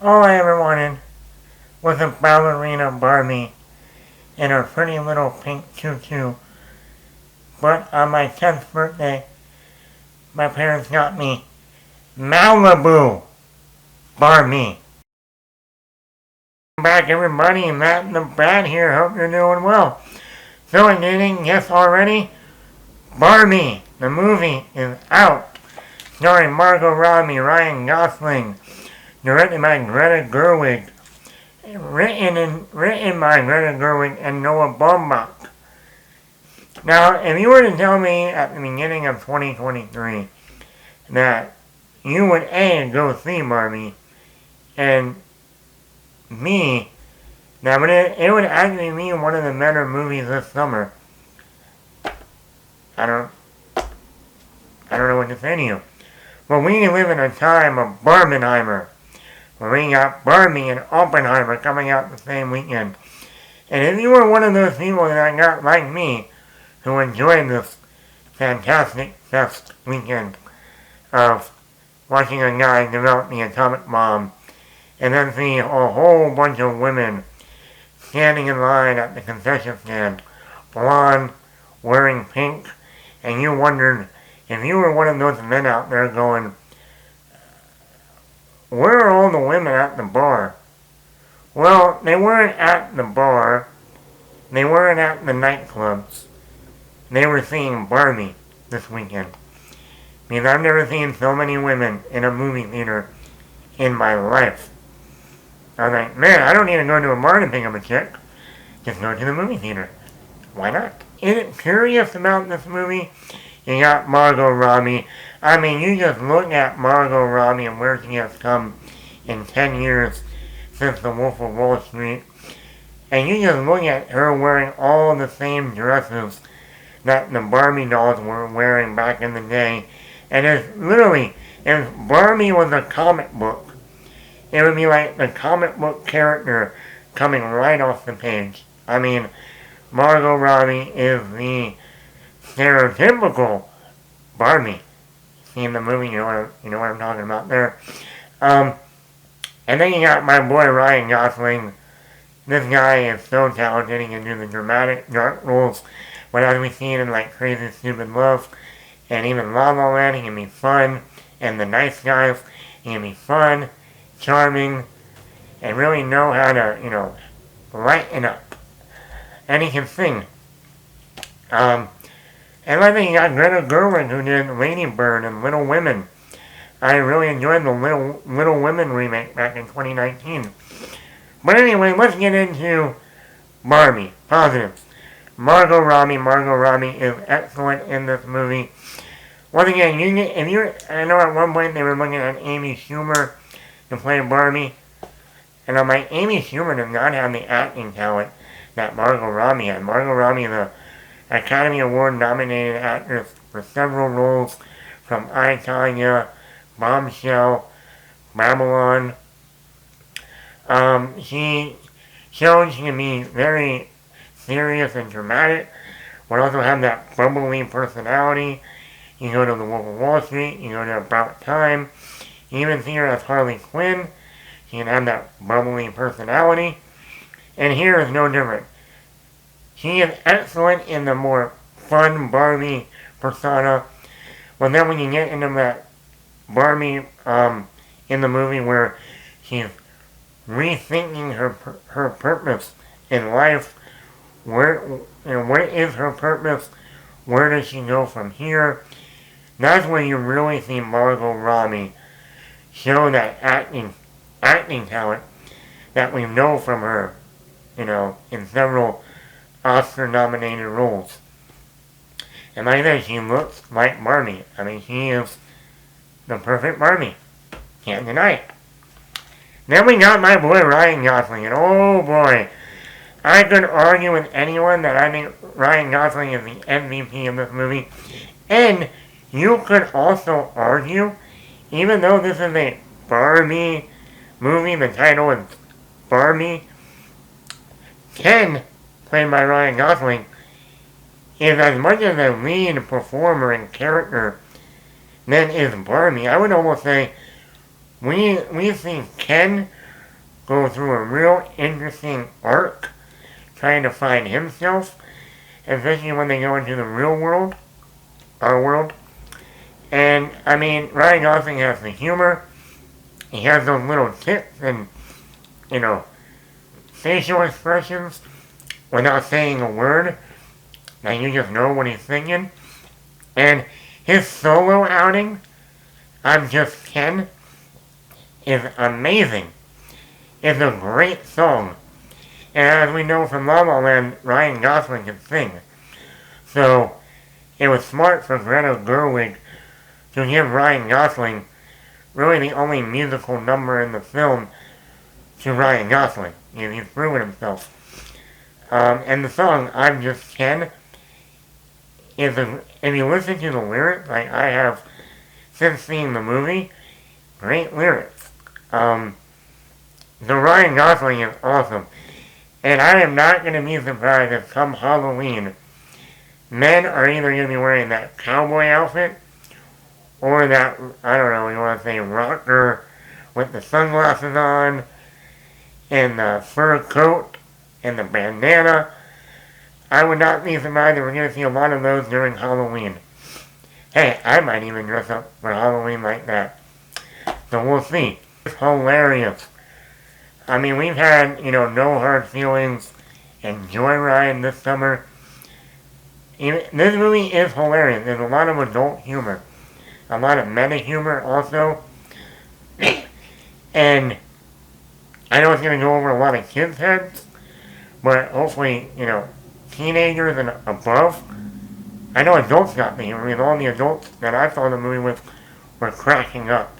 All I ever wanted was a ballerina Barbie in her pretty little pink tutu. But on my 10th birthday, my parents got me Malibu Barbie. Back everybody, Matt and the Brad here. Hope you're doing well. So again, didn't guess already, Barbie, the movie, is out. Starring Margot Robbie, Ryan Gosling, directed by Greta Gerwig, written by Greta Gerwig and Noah Baumbach. Now, if you were to tell me at the beginning of 2023 that you would A, go see Barbie, and B, that it would actually be one of the better movies this summer, I don't know what to say to you. But we live in a time of Barbenheimer, where we got Barbie and Oppenheimer coming out the same weekend. And if you were one of those people that got, like me, who enjoyed this fantastic fest weekend of watching a guy develop the atomic bomb, and then see a whole bunch of women standing in line at the concession stand, blonde, wearing pink, and you wondered if you were one of those men out there going, where are all the women at the bar? Well, they weren't at the bar. They weren't at the nightclubs. They were seeing Barbie this weekend. Because I've never seen so many women in a movie theater in my life. I was like, man, I don't need to go to a bar to pick up a chick. Just go to the movie theater. Why not? Isn't curious about this movie? You got Margot Robbie. I mean, you just look at Margot Robbie and where she has come in 10 years since The Wolf of Wall Street. And you just look at her wearing all the same dresses that the Barbie dolls were wearing back in the day. And it's literally, if Barbie was a comic book, it would be like the comic book character coming right off the page. I mean, Margot Robbie is the stereotypical Barbie. See the movie, you know what I'm talking about there. And then you got my boy Ryan Gosling. This guy is so talented. He can do the dramatic, dark roles. But as we've seen in like Crazy Stupid Love and even La La Land, he can be fun. And The Nice Guys, he can be fun, charming, and really know how to, lighten up. And he can sing. And I think you got Greta Gerwig, who did Lady Bird and Little Women. I really enjoyed the Little Women remake back in 2019. But anyway, let's get into Barbie. Positives. Margot Robbie is excellent in this movie. Once again, I know at one point they were looking at Amy Schumer to play Barbie. And I'm like, Amy Schumer does not have the acting talent that Margot Robbie had. Margot Robbie is an Academy Award nominated actress for several roles from I, Tonya, Bombshell, Babylon. She showed she can be very serious and dramatic, but also have that bubbly personality. You go to The Wolf of Wall Street, you go to About Time, you even see her as Harley Quinn. She can have that bubbly personality. And here is no different. She is excellent in the more fun Barbie persona. But then when you get into that Barbie in the movie where she's rethinking her purpose in life, what is her purpose? Where does she go from here? That's when you really see Margot Robbie show that acting talent that we know from her, in several Oscar-nominated roles. And like that, she looks like Barbie. I mean, she is the perfect Barbie. Can't deny it. Then we got my boy Ryan Gosling, and oh boy, I could argue with anyone that I think Ryan Gosling is the MVP of this movie. And you could also argue, even though this is a Barbie movie, the title is Barbie, Ken, played by Ryan Gosling, is as much as a lead performer and character than is Barbie. I would almost say we see Ken go through a real interesting arc trying to find himself, especially when they go into the real world, our world. And, I mean, Ryan Gosling has the humor, he has those little tics and, you know, facial expressions without saying a word, that you just know what he's thinking. And his solo outing, I'm Just Ken, is amazing. It's a great song. And as we know from La La Land, Ryan Gosling can sing. So, it was smart for Greta Gerwig to give Ryan Gosling really the only musical number in the film to Ryan Gosling. He's proven himself. And the song, I'm Just Ken, if you listen to the lyrics, like I have since seeing the movie, great lyrics. The Ryan Gosling is awesome. And I am not going to be surprised if come Halloween, men are either going to be wearing that cowboy outfit, or that, I don't know, you want to say rocker with the sunglasses on, and the fur coat, and the bandana. I would not be surprised if we're going to see a lot of those during Halloween. Hey, I might even dress up for Halloween like that. So we'll see. It's hilarious. I mean, we've had, No Hard Feelings and Joyride this summer. This movie is hilarious. There's a lot of adult humor. A lot of meta humor also. And I know it's going to go over a lot of kids' heads, but hopefully, teenagers and above. I know adults got the humor, because all the adults that I saw the movie with were cracking up.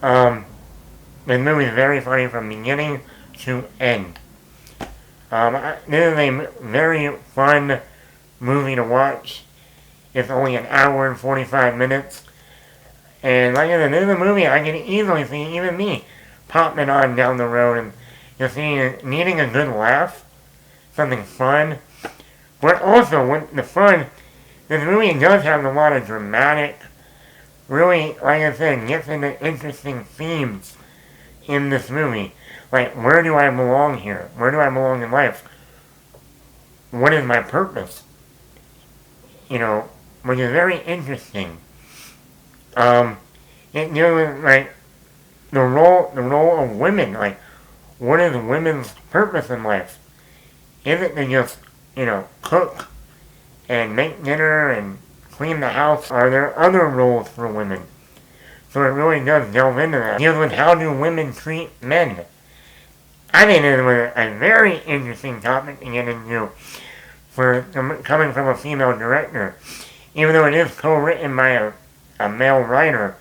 The movie is very funny from beginning to end. This is a very fun movie to watch. It's only an hour and 45 minutes. And like I said, this is a movie I can easily see, even me, popping on down the road and just needing a good laugh. Something fun. But also, with the fun, this movie does have a lot of dramatic, really, like I said, gets into interesting themes in this movie. Like, where do I belong here? Where do I belong in life? What is my purpose? Which is very interesting. It deals with, like, the role of women. Like, what is women's purpose in life? Is it to just, cook and make dinner and clean the house? Are there other roles for women? So it really does delve into that. It deals with how do women treat men. I think it was a very interesting topic to get into coming from a female director. Even though it is co-written by a male writer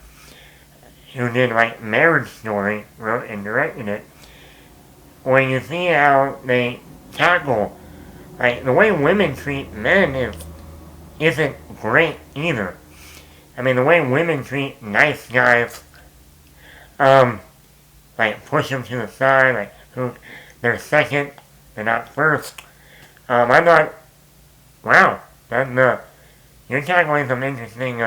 who did, like, Marriage Story, wrote and directed it. When you see how they tackle, like, the way women treat men isn't great either. I mean, the way women treat nice guys, like, push them to the side, like, they're second, they're not first. I thought, wow, you're tackling some interesting,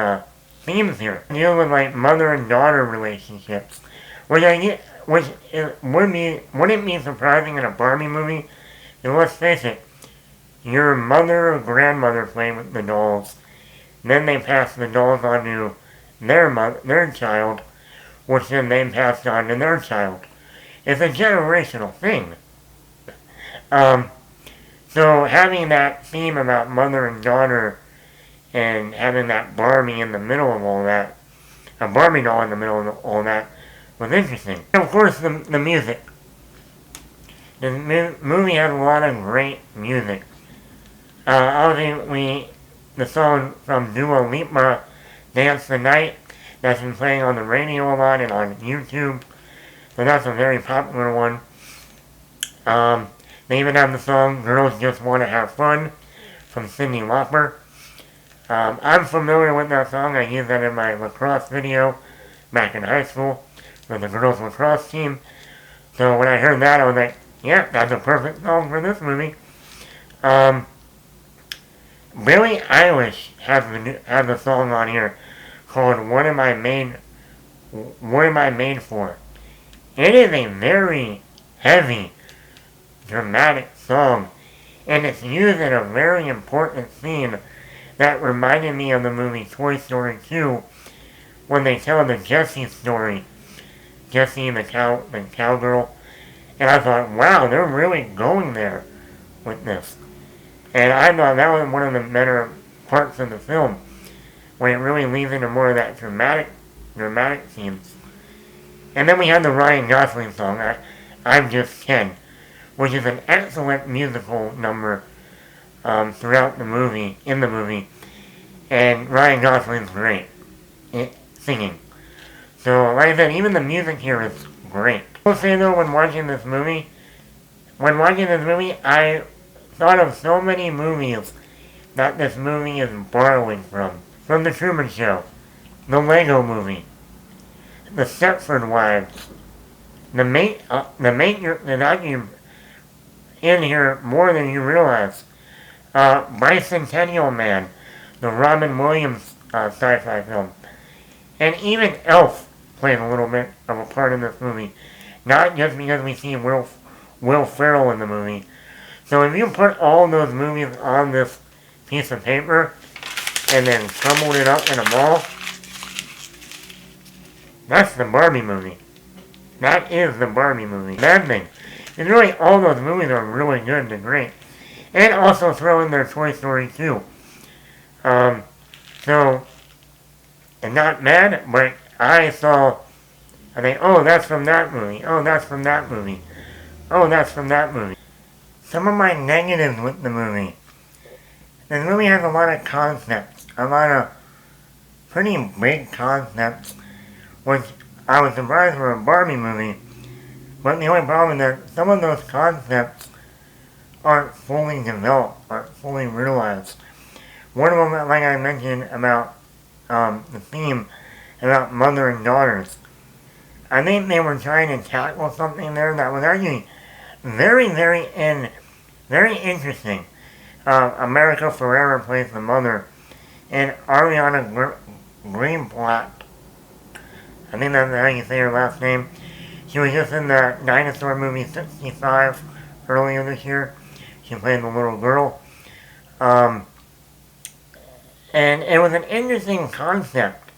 themes here. Deal with, like, mother and daughter relationships. Wouldn't be surprising in a Barbie movie? And let's face it, your mother or grandmother play with the dolls. Then they pass the dolls on to their child, which then they pass on to their child. It's a generational thing. So having that theme about mother and daughter and having that Barbie in the middle of all that, a Barbie doll in the middle of all that, was interesting. And of course, the music. The movie has a lot of great music. Obviously, the song from Dua Lipa, Dance the Night, that's been playing on the radio a lot and on YouTube. So that's a very popular one. They even have the song Girls Just Want to Have Fun from Cyndi Lauper. I'm familiar with that song. I used that in my lacrosse video back in high school with the girls lacrosse team. So when I heard that, I was like, yeah, that's a perfect song for this movie. Billie Eilish has a song on here called What Am I Made For? It is a very heavy, dramatic song. And it's used in a very important scene that reminded me of the movie Toy Story 2 when they tell the Jessie story. Jessie the cowgirl. And I thought, wow, they're really going there with this. And I thought that was one of the better parts of the film, when it really leads into more of that dramatic scenes. And then we had the Ryan Gosling song, I'm Just Ken, which is an excellent musical number throughout the movie, in the movie. And Ryan Gosling's great singing. So, like I said, even the music here is great. I will say though, when watching this movie, I thought of so many movies that this movie is borrowing from. From The Truman Show, The Lego Movie, The Stepford Wives, there's actually in here more than you realize. Bicentennial Man, the Robin Williams sci-fi film. And even Elf plays a little bit of a part in this movie. Not just because we see Will Ferrell in the movie. So if you put all those movies on this piece of paper and then crumbled it up in a ball, that's the Barbie movie. That is the Barbie movie. Bad thing. And really all those movies are really good and great. And also throw in their Toy Story 2. So, and not mad, but I think, oh, that's from that movie. Oh, that's from that movie. Oh, that's from that movie. Some of my negatives with the movie. This movie has a lot of concepts. A lot of pretty big concepts. Which I was surprised for a Barbie movie. But the only problem is that some of those concepts aren't fully developed, aren't fully realized. One of them, like I mentioned, about the theme about mother and daughters. I think they were trying to tackle something there that was actually very, very interesting. America Ferrera plays the mother, and Ariana Greenblatt, I think that's how you say her last name. She was just in the dinosaur movie 65 earlier this year. She played the little girl. And it was an interesting concept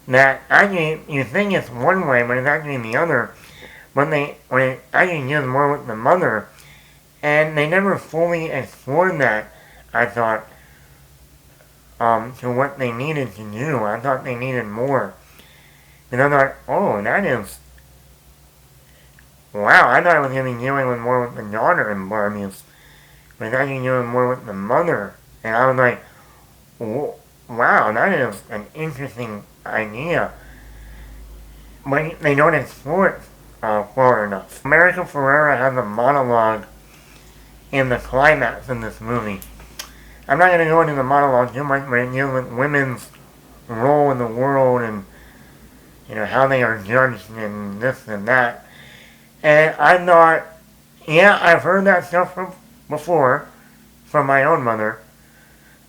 that actually you think it's one way, but it's actually the other. When it actually deals more with the mother, and they never fully explored that, I thought, to what they needed to do. I thought they needed more. And I thought, oh, that is, wow, I thought it was going to be dealing with more with the daughter in Barbies, but it's actually dealing more with the mother. And I was like, wow, that is an interesting idea. But they don't explore it far enough. America Ferrera has a monologue in the climax in this movie. I'm not going to go into the monologue too much, but it deals with women's role in the world and, you know, how they are judged and this and that. And I thought, yeah, I've heard that stuff before from my own mother.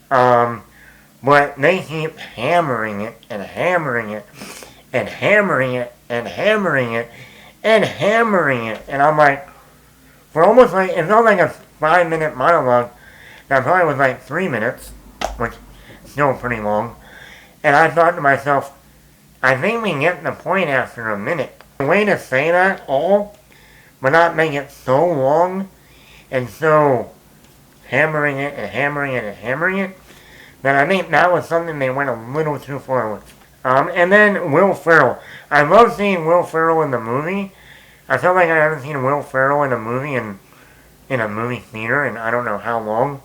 But they keep hammering it and hammering it and hammering it and hammering it and hammering it. And I'm like, for almost like, it felt like a 5-minute monologue that probably was like 3 minutes, which is still pretty long. And I thought to myself, I think we get the point after a minute. The way to say that all, but not make it so long and so hammering it and hammering it and hammering it, that I think that was something they went a little too far with. And then Will Ferrell. I love seeing Will Ferrell in the movie. I feel like I haven't seen Will Ferrell in a movie in a movie theater in I don't know how long.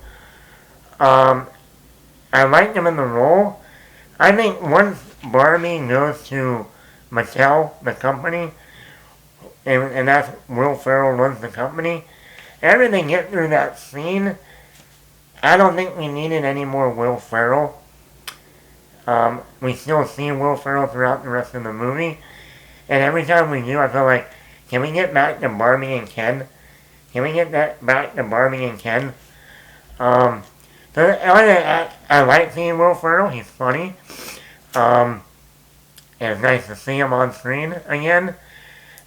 I liked him in the role. I think once Barbie goes to Mattel, the company, and that's Will Ferrell runs the company, after they get through that scene, I don't think we needed any more Will Ferrell. We still see Will Ferrell throughout the rest of the movie, and every time we do, I feel like, can we get back to Barbie and Ken? Can we get back to Barbie and Ken? So I like seeing Will Ferrell. He's funny. It's nice to see him on screen again.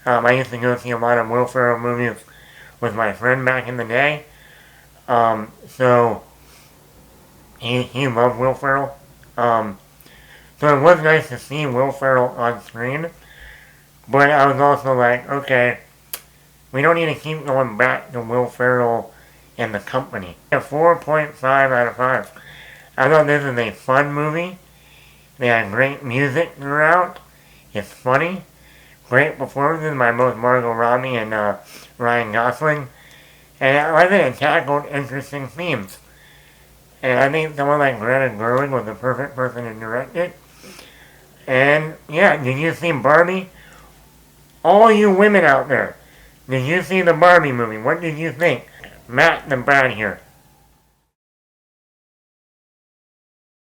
I used to go see a lot of Will Ferrell movies with my friend back in the day. So he loved Will Ferrell. So it was nice to see Will Ferrell on screen. But I was also like, okay, we don't need to keep going back to Will Ferrell and The Company. A 4.5 out of 5. I thought this is a fun movie. They had great music throughout. It's funny. Great performances by both Margot Robbie and Ryan Gosling. And I think it tackled interesting themes. And I think someone like Greta Gerwig was the perfect person to direct it. And yeah, did you see Barbie? All you women out there, did you see the Barbie movie? What did you think? Matt the Brad here.